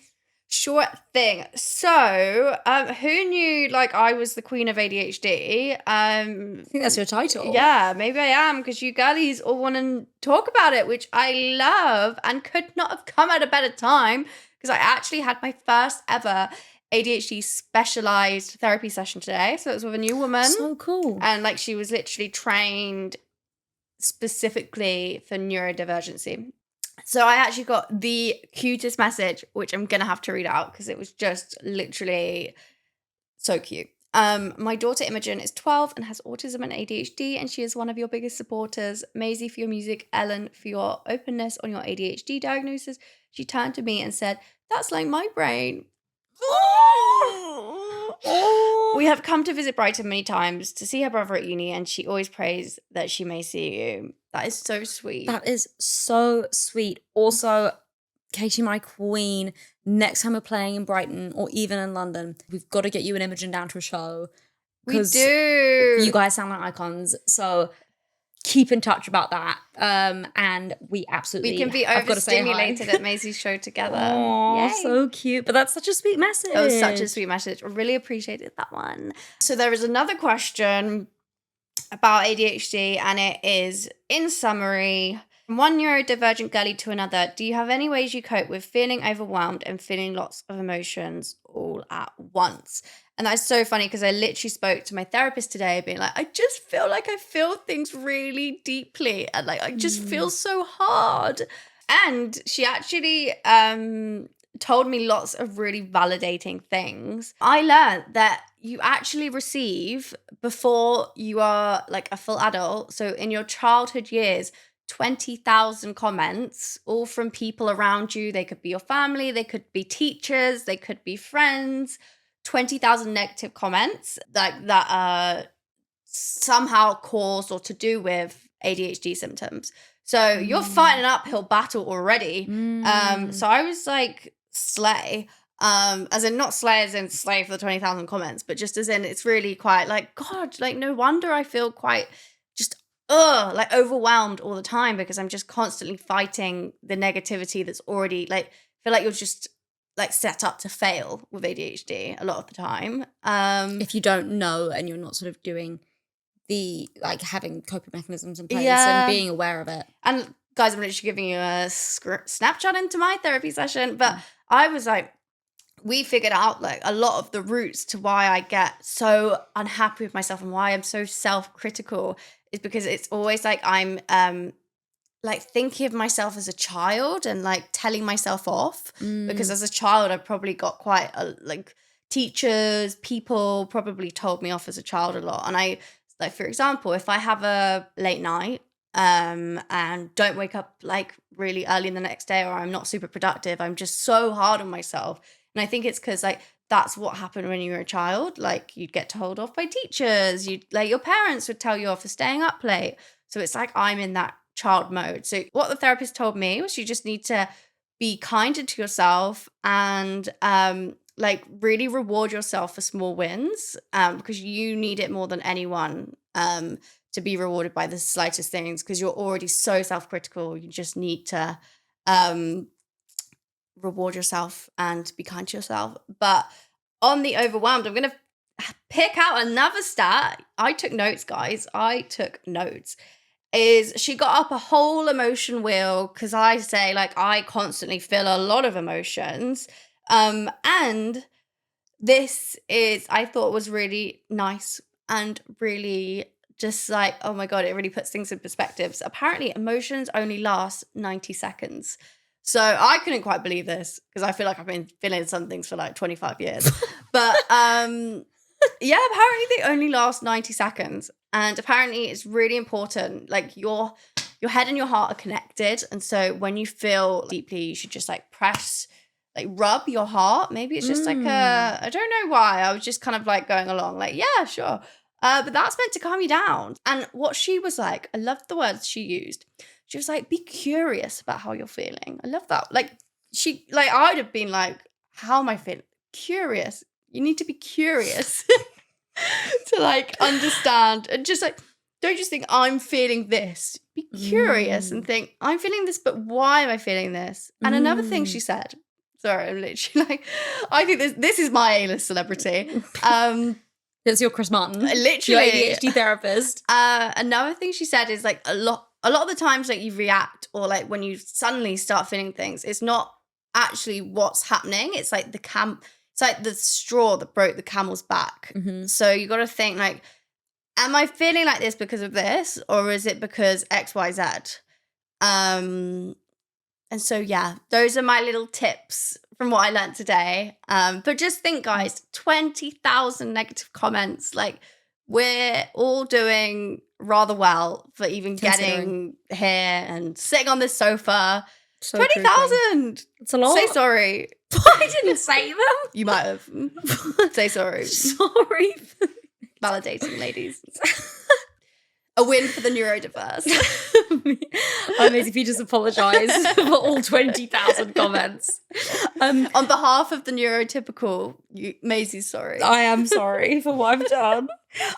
Sure thing. So, who knew like I was the queen of ADHD? I think that's your title. Yeah, maybe I am because you girlies all want to talk about it, which I love and could not have come at a better time because I actually had my first ever ADHD specialized therapy session today. So it was with a new woman. So cool. And like she was literally trained specifically for neurodivergency. So I actually got the cutest message, which I'm going to have to read out because it was just literally So cute. My daughter Imogen is 12 and has autism and ADHD, and she is one of your biggest supporters. Maisie for your music, Ellen for your openness on your ADHD diagnosis. She turned to me and said, "That's like my brain." We have come to visit Brighton many times to see her brother at uni, and she always prays that she may see you. That is so sweet. That is so sweet. Also, Katie, my queen, next time we're playing in Brighton or even in London, we've got to get you and Imogen down to a show. We do. You guys sound like icons. So keep in touch about that. And we absolutely can be overstimulated at Maisie's show together. Oh, so cute. But that's such a sweet message. It was such a sweet message. I really appreciated that one. So there is another question about ADHD, and it is, in summary, from one neurodivergent girly to another, do you have any ways you cope with feeling overwhelmed and feeling lots of emotions all at once? And that's so funny because I literally spoke to my therapist today being like, I just feel like I feel things really deeply and like I just feel so hard. And she actually told me lots of really validating things. I learned that you actually receive, before you are like a full adult, so in your childhood years, 20,000 comments, all from people around you. They could be your family, they could be teachers, they could be friends. 20,000 negative comments that are somehow caused or to do with ADHD symptoms. So you're fighting an uphill battle already. So I was like, slay. As in not slay as in slay for the 20,000 comments, but just as in it's really quite like, God, like no wonder I feel quite just like overwhelmed all the time because I'm just constantly fighting the negativity that's already like, I feel like you're just like set up to fail with ADHD a lot of the time. If you don't know and you're not sort of doing the like having coping mechanisms in place and being aware of it. And guys, I'm literally giving you a snapshot into my therapy session, but I was like, we figured out like a lot of the roots to why I get so unhappy with myself and why I'm so self-critical is because it's always like I'm like thinking of myself as a child and like telling myself off because as a child I probably got quite a, like teachers, people probably told me off as a child a lot. And I like, for example, if I have a late night and don't wake up like really early in the next day or I'm not super productive, I'm just so hard on myself. And I think it's because like that's what happened when you were a child. Like you'd get told off by teachers, you'd like your parents would tell you off for staying up late. So it's like I'm in that child mode. So what the therapist told me was you just need to be kinder to yourself and like really reward yourself for small wins because you need it more than anyone to be rewarded by the slightest things because you're already so self-critical. You just need to reward yourself and be kind to yourself. But on the overwhelmed, I'm going to pick out another stat. I took notes, guys. I took notes. Is she got up a whole emotion wheel because I say like I constantly feel a lot of emotions and this is I thought was really nice and really just like, oh my God, it really puts things in perspective. Apparently emotions only last 90 seconds. So I couldn't quite believe this because I feel like I've been feeling some things for like 25 years. But yeah, apparently they only last 90 seconds. And apparently it's really important. Like your head and your heart are connected. And so when you feel deeply, you should just like press, like rub your heart. Maybe it's just like I don't know why. I was just kind of like going along like, yeah, sure. But that's meant to calm you down. And what she was like, I loved the words she used. She was like, be curious about how you're feeling. I love that. Like she, like I'd have been like, how am I feeling? Curious. You need to be curious to like understand and just like, don't just think I'm feeling this. Be curious and think, I'm feeling this, but why am I feeling this? And another thing she said, sorry, I'm literally like, I think this is my A-list celebrity. It's your Chris Martin. Literally. Your ADHD therapist. Another thing she said is like a lot of the times like you react or like when you suddenly start feeling things, it's not actually what's happening. It's like it's like the straw that broke the camel's back. So you got to think like, am I feeling like this because of this? Or is it because X, Y, Z? And so, yeah, those are my little tips from what I learned today. But just think, guys, 20,000 negative comments. Like, we're all doing rather well for even getting here and sitting on this sofa. So 20,000. It's a lot. Say sorry. I didn't say them. You might have. Say sorry. Sorry. Validating, ladies. A win for the neurodiverse. Maisie, if you just apologise for all 20,000 comments. On behalf of the neurotypical, Maisie's sorry. I am sorry for what I've done.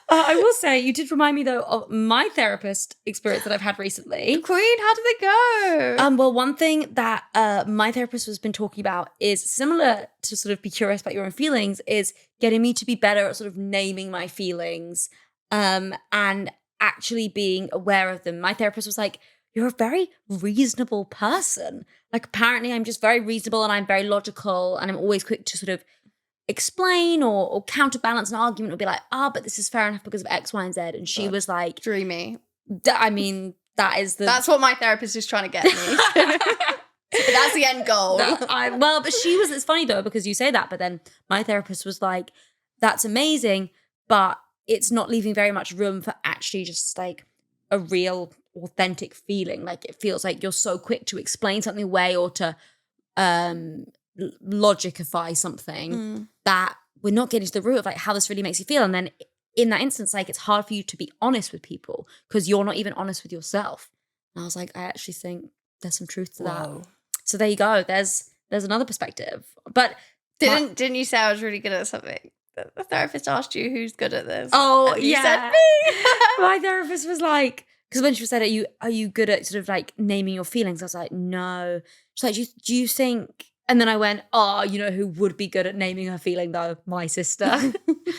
I will say, you did remind me, though, of my therapist experience that I've had recently. Queen, how did it go? Well, one thing that my therapist has been talking about is similar to sort of be curious about your own feelings, is getting me to be better at sort of naming my feelings and actually being aware of them. My therapist was like, you're a very reasonable person. Like, apparently I'm just very reasonable and I'm very logical and I'm always quick to sort of explain or counterbalance an argument or be like, but this is fair enough because of X, Y, and Z. And she was like, dreamy. I mean, that's what my therapist is trying to get me. That's the end goal. But it's funny though, because you say that, but then my therapist was like, that's amazing, but it's not leaving very much room for actually just like a real authentic feeling. Like, it feels like you're so quick to explain something away or to logicify something that we're not getting to the root of like how this really makes you feel. And then in that instance, like, it's hard for you to be honest with people because you're not even honest with yourself. And I was like, I actually think there's some truth to that. So there you go. There's another perspective. But didn't you say I was really good at something? The therapist asked you who's good at this. Oh, and you yeah. said me. My therapist was like, because when she said, are you good at sort of like naming your feelings? I was like, no. She's like, do you think? And then I went, you know who would be good at naming her feeling though? My sister.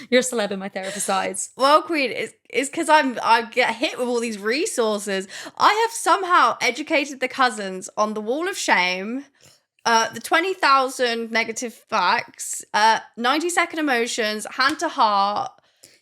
You're a celeb in my therapist's eyes. Well, Queen, it's because I get hit with all these resources. I have somehow educated the cousins on the wall of shame, the 20,000 negative facts, 90-second emotions, hand to heart.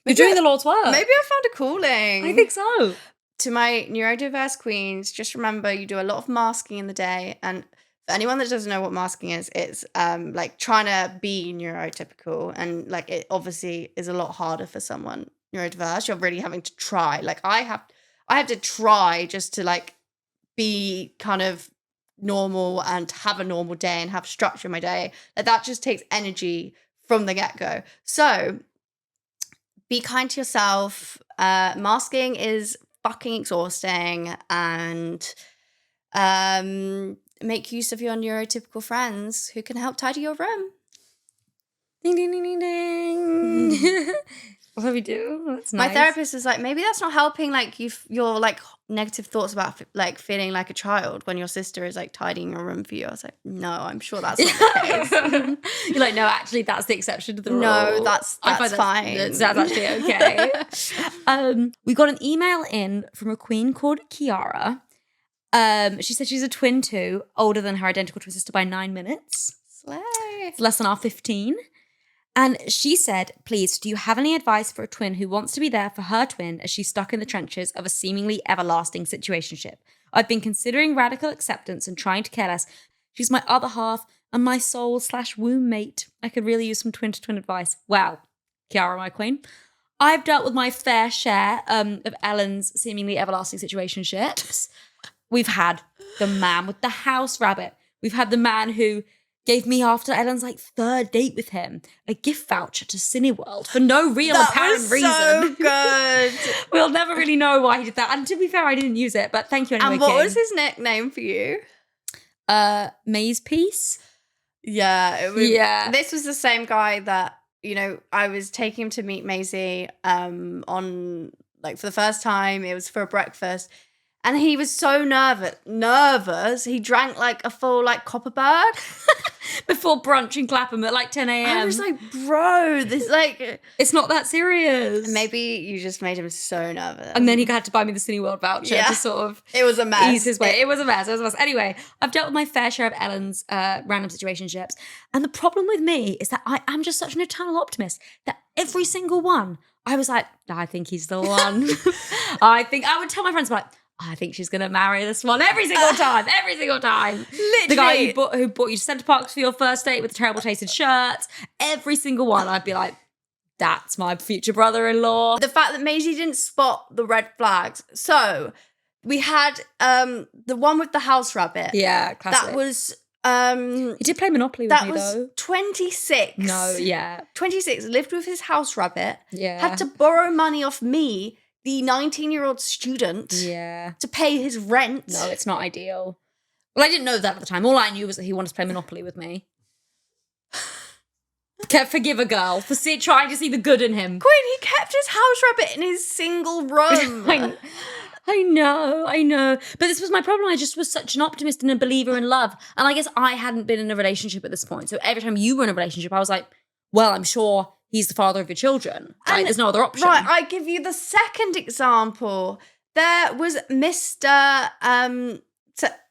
You're doing the Lord's work. Maybe I found a calling. I think so. To my neurodiverse queens, just remember you do a lot of masking in the day. And for anyone that doesn't know what masking is, it's like trying to be neurotypical. And like, it obviously is a lot harder for someone neurodiverse. You're really having to try. Like, I have to try just to like be kind of normal and have a normal day and have structure in my day. Like, that just takes energy from the get-go. So be kind to yourself. Masking is fucking exhausting, and make use of your neurotypical friends who can help tidy your room. Ding, ding, ding, ding, ding. What do we do? That's nice. My therapist is like, maybe that's not helping like your like negative thoughts about like feeling like a child when your sister is like tidying your room for you. I was like, no, I'm sure that's not the case. You're like, no, actually that's the exception to the rule. No, that's fine. That's actually okay. We got an email in from a queen called Kiara. She said she's a twin too, older than her identical twin sister by 9 minutes. Slay. It's less than our 15. And she said, please, do you have any advice for a twin who wants to be there for her twin as she's stuck in the trenches of a seemingly everlasting situationship? I've been considering radical acceptance and trying to care less. She's my other half and my soul/womb mate. I could really use some twin-to-twin advice. Wow, Kiara, my queen. I've dealt with my fair share of Ellen's seemingly everlasting situationships. We've had the man with the house rabbit. We've had the man who gave me, after Ellen's like third date with him, a gift voucher to Cineworld for no real apparent reason. So good. We'll never really know why he did that. And to be fair, I didn't use it, but thank you anyway. And what was his nickname for you? Maze Piece. Yeah. This was the same guy that, you know, I was taking him to meet Maisie on like for the first time. It was for a breakfast. And he was so nervous. He drank like a full like Copperbird before brunch in Clapham at like 10 a.m. I was like, bro, this like it's not that serious. Maybe you just made him so nervous. And then he had to buy me the Cineworld voucher to sort of it was a mess. Ease his way. It was a mess. Anyway, I've dealt with my fair share of Ellen's random situationships. And the problem with me is that I am just such an eternal optimist that every single one, I was like, I think he's the one. I would tell my friends, like, I think she's going to marry this one every single time. Literally. The guy who bought you to Centre Parks for your first date with the terrible tasted shirts. Every single one. I'd be like, that's my future brother-in-law. The fact that Maisie didn't spot the red flags. So we had the one with the house rabbit. Yeah, classic. That was... he did play Monopoly with me, though. That was 26. No, yeah. 26, lived with his house rabbit. Yeah. Had to borrow money off me, the 19-year-old student, to pay his rent. No, it's not ideal. Well, I didn't know that at the time. All I knew was that he wanted to play Monopoly with me. Forgive a girl for trying to see the good in him. Queen, he kept his house rabbit in his single room. I know. But this was my problem. I just was such an optimist and a believer in love. And I guess I hadn't been in a relationship at this point. So every time you were in a relationship, I was like, well, I'm sure he's the father of your children. Right? There's no other option. Right, I give you the second example. There was Mr.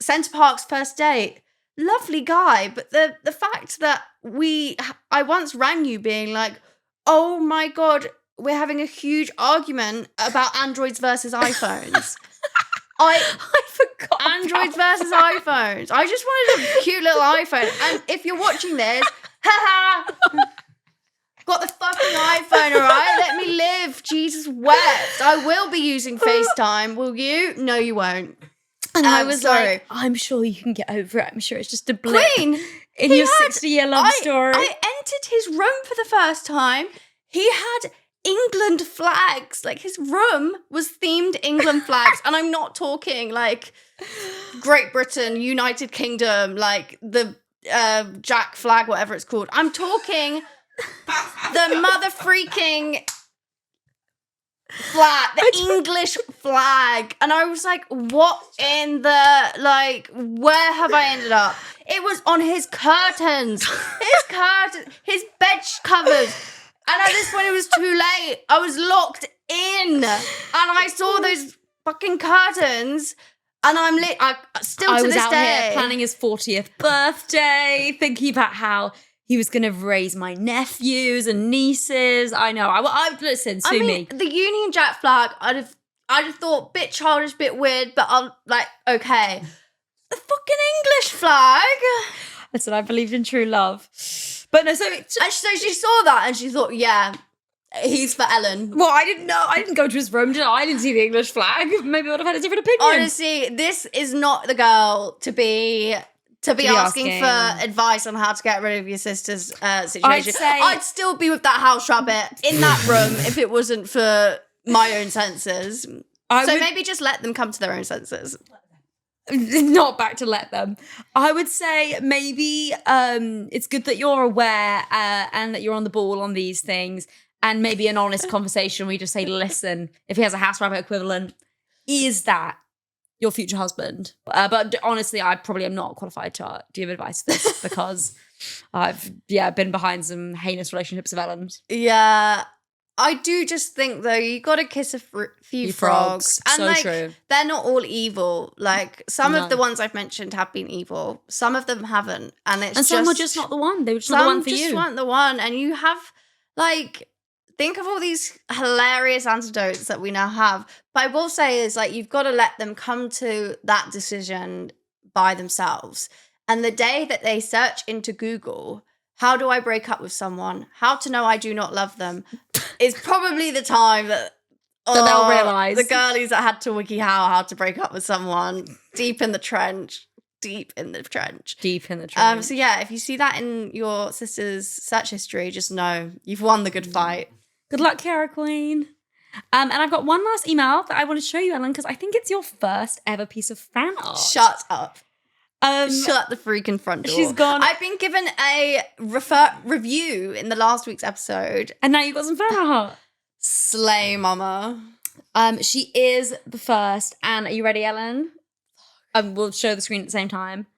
Centre Park's first date. Lovely guy. But the fact that I once rang you being like, oh my God, we're having a huge argument about Androids versus iPhones. I forgot. Androids versus iPhones. I just wanted a cute little iPhone. And if you're watching this, got the fucking iPhone, all right? Let me live. Jesus wept. I will be using FaceTime. Will you? No, you won't. And I was like, I'm sure you can get over it. I'm sure it's just a blip Queen, in your 60-year love story. I entered his room for the first time. He had England flags. Like, his room was themed England flags. And I'm not talking like Great Britain, United Kingdom, like the Jack flag, whatever it's called. I'm talking the mother freaking flag, the English flag. And I was like, what in the, like, where have I ended up? It was on his curtains. His bed covers. And at this point, it was too late. I was locked in. And I saw those fucking curtains. And I'm still to this day. I was out here planning his 40th birthday, thinking about how he was going to raise my nephews and nieces. I know. Listen, sue me. The Union Jack flag, I'd have thought, bit childish, bit weird, but I'm like, okay. The fucking English flag. Listen, I believed in true love. But no, so she saw that and she thought, yeah, he's for Ellen. Well, I didn't know. I didn't go to his room, did I? I didn't see the English flag. Maybe I would have had a different opinion. Honestly, this is not the girl to be asking for advice on how to get rid of your sister's situation. I'd still be with that house rabbit in that room if it wasn't for my own senses. Maybe just let them come to their own senses. Not back to let them. I would say maybe it's good that you're aware and that you're on the ball on these things, and maybe an honest conversation where you just say, listen, if he has a house rabbit equivalent, is that your future husband? But honestly, I probably am not qualified to give advice for this because I've been behind some heinous relationships of Ellen's. Yeah. I do just think, though, you got to kiss a few frogs. And, so true. They're not all evil. Like, some of the ones I've mentioned have been evil. Some of them haven't. And some were just not the one. They were just not the one for you. Some just weren't the one. And you have, like, think of all these hilarious antidotes that we now have. But I will say is, like, you've got to let them come to that decision by themselves. And the day that they search into Google, how do I break up with someone? How to know I do not love them? Is probably the time that they'll realise. The girlies that had to wiki how to break up with someone deep in the trench. So yeah, if you see that in your sister's search history, just know you've won the good fight. Good luck, Cara Queen. And I've got one last email that I want to show you, Ellen, because I think it's your first ever piece of fan art. Shut up. Shut the freaking front door. She's gone. I've been given a review in the last week's episode. And now you've got some fan art. Slay, mama. She is the first. And are you ready, Ellen? We'll show the screen at the same time.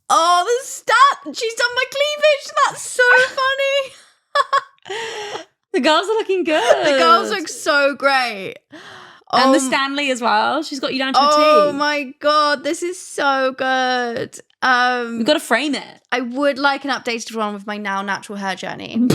Oh, the stat. She's done my cleavage. That's so funny. The girls are looking good. The girls look so great. And the Stanley as well. She's got you down to a T. Oh my God, this is so good. We've got to frame it. I would like an updated one with my now natural hair journey.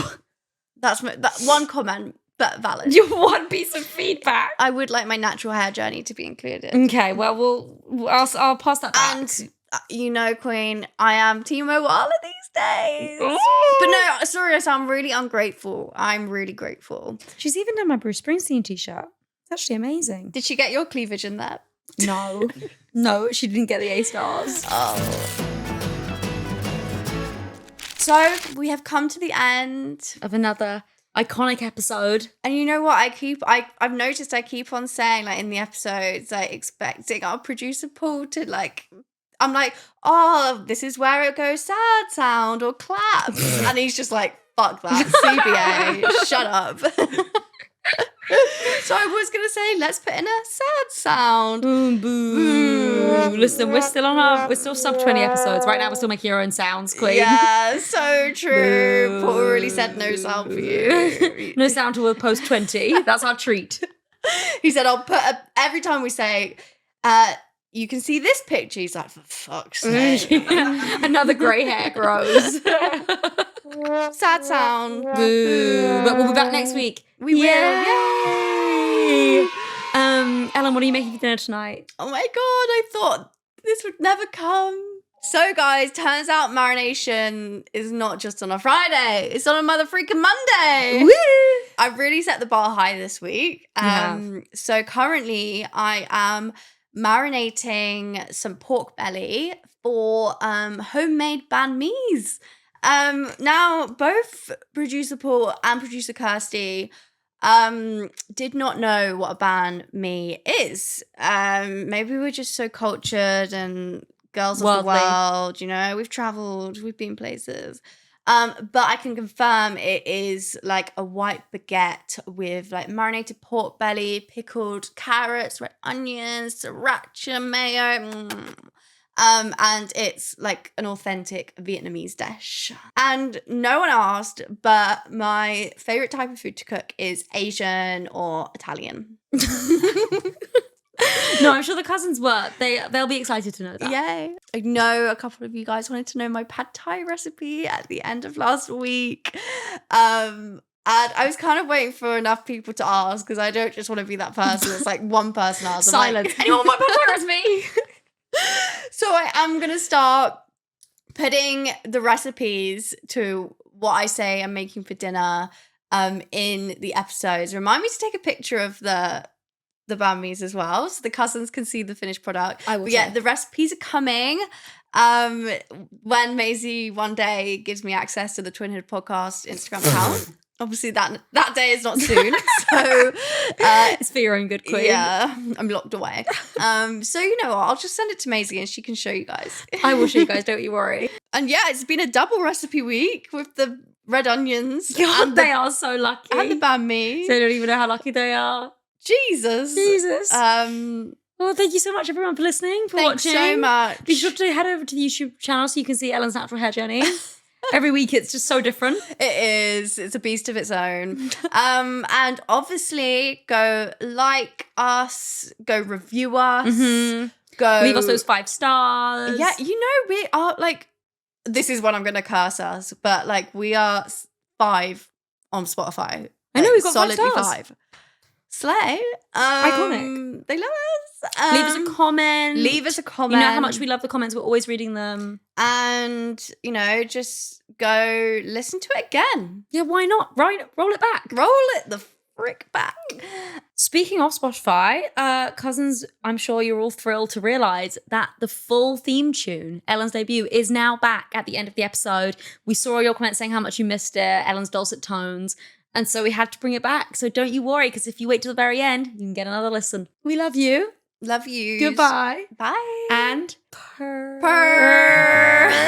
That's that one comment. but valid. Your one piece of feedback. I would like my natural hair journey to be included. Okay, well, I'll pass that back. And you know, Queen, I am Team Moala these days. Ooh. But no, sorry, I sound really ungrateful. I'm really grateful. She's even done my Bruce Springsteen t-shirt. It's actually amazing. Did she get your cleavage in there? No. No, she didn't get the A-stars. Oh. So we have come to the end Of another iconic episode. And you know what? I've noticed I keep on saying, like, in the episodes, like, expecting our producer Paul to, like, I'm like, oh, this is where it goes sad sound or claps. And he's just like, fuck that, CBA, shut up. So I was going to say, let's put in a sad sound. Boom, boom. Listen, we're still sub 20 episodes. Right now we're still making our own sounds, Queen. Yeah, so true. Paul really said no sound for you. No sound till we're post 20. That's our treat. He said, I'll put every time we say, you can see this picture. He's like, for fuck's sake. Another grey hair grows. Sad sound. Boo. But we'll be back next week. We will. Yay. Ellen, what are you making for dinner tonight? Oh my God, I thought this would never come. So guys, turns out marination is not just on a Friday. It's on a mother freaking Monday. Woo! I've really set the bar high this week. So currently I am marinating some pork belly for homemade banh mi's. Now, both producer Paul and producer Kirsty did not know what a banh mi is. Maybe we're just so cultured and girls of the world, you know, we've traveled, we've been places. But I can confirm it is like a white baguette with like marinated pork belly, pickled carrots, red onions, sriracha, mayo. And it's like an authentic Vietnamese dish. And no one asked, but my favorite type of food to cook is Asian or Italian. No, I'm sure the cousins were. They'll be excited to know that. Yay. I know a couple of you guys wanted to know my pad thai recipe at the end of last week. And I was kind of waiting for enough people to ask because I don't just want to be that person. It's like one person asks. Silence. Like, anyone want my pad thai recipe? So I am going to start putting the recipes to what I say I'm making for dinner in the episodes. Remind me to take a picture of the banh mi's as well so the cousins can see the finished product. I will. Yeah, the recipes are coming. When Maisie one day gives me access to the Twinhood podcast Instagram account. Obviously that day is not soon. So it's for your own good, Queen. Yeah, I'm locked away. So you know what? I'll just send it to Maisie and she can show you guys. I will show you guys, don't you worry. And yeah, it's been a double recipe week with the red onions. God, they are so lucky. And the banh mi. They don't even know how lucky they are. Jesus. Well, thank you so much, everyone, for listening, for watching. Thanks so much. Be sure to head over to the YouTube channel so you can see Ellen's natural hair journey. Every week it's just so different. It is. It's a beast of its own. And obviously go like us, go review us, go leave us those 5 stars. Yeah, you know, we are like, this is when I'm going to curse us, but like we are 5 on Spotify. I know, we've got solidly 5 stars. 5. Slay. Iconic. They love us. Leave us a comment. Leave us a comment. You know how much we love the comments. We're always reading them. And, you know, just go listen to it again. Yeah, why not? Right, roll it back. Roll it the frick back. Speaking of Spotify, cousins, I'm sure you're all thrilled to realise that the full theme tune, Ellen's debut, is now back at the end of the episode. We saw your comments saying how much you missed it, Ellen's dulcet tones. And so we had to bring it back. So don't you worry, because if you wait till the very end, you can get another listen. We love you. Love you. Goodbye. Bye. And purr. Purr.